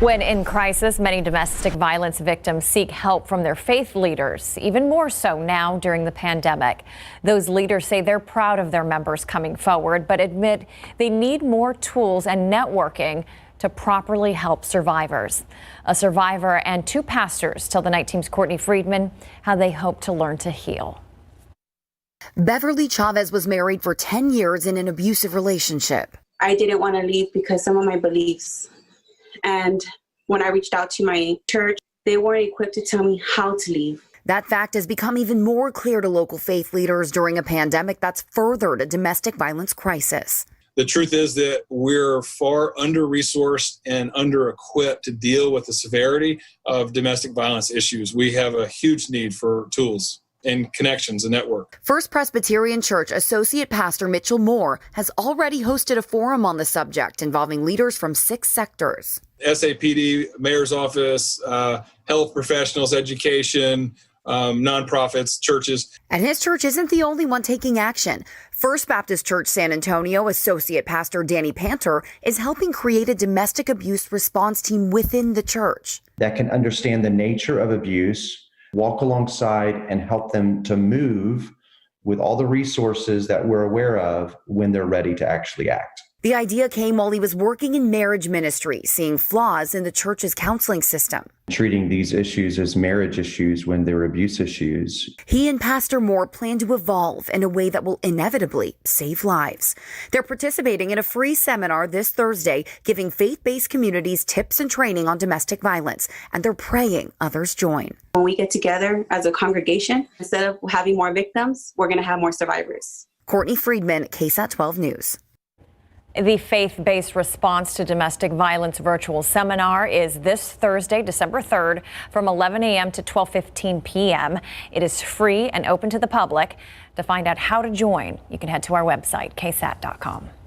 When in crisis, many domestic violence victims seek help from their faith leaders, even more so now during the pandemic. Those leaders say they're proud of their members coming forward, but admit they need more tools and networking to properly help survivors. A survivor and two pastors tell the Night Team's Courtney Friedman how they hope to learn to heal. Beverly Chavez was married for 10 years in an abusive relationship. I didn't want to leave because some of my beliefs. And when I reached out to my church, they weren't equipped to tell me how to leave. That fact has become even more clear to local faith leaders during a pandemic that's furthered a domestic violence crisis. The truth is that we're far under-resourced and under-equipped to deal with the severity of domestic violence issues. We have a huge need for tools and connections and network. First Presbyterian Church Associate Pastor Mitchell Moore has already hosted a forum on the subject involving leaders from 6 sectors. SAPD, mayor's office, health professionals, education, nonprofits, churches. And his church isn't the only one taking action. First Baptist Church San Antonio Associate Pastor Danny Panter is helping create a domestic abuse response team within the church that can understand the nature of abuse, walk alongside and help them to move with all the resources that we're aware of when they're ready to actually act. The idea came while he was working in marriage ministry, seeing flaws in the church's counseling system. Treating these issues as marriage issues when they're abuse issues. He and Pastor Moore plan to evolve in a way that will inevitably save lives. They're participating in a free seminar this Thursday, giving faith-based communities tips and training on domestic violence, and they're praying others join. When we get together as a congregation, instead of having more victims, we're going to have more survivors. Courtney Friedman, KSAT 12 News. The faith-based response to domestic violence virtual seminar is this Thursday, December 3rd, from 11 a.m. to 12:15 p.m. It is free and open to the public. To find out how to join, you can head to our website, ksat.com.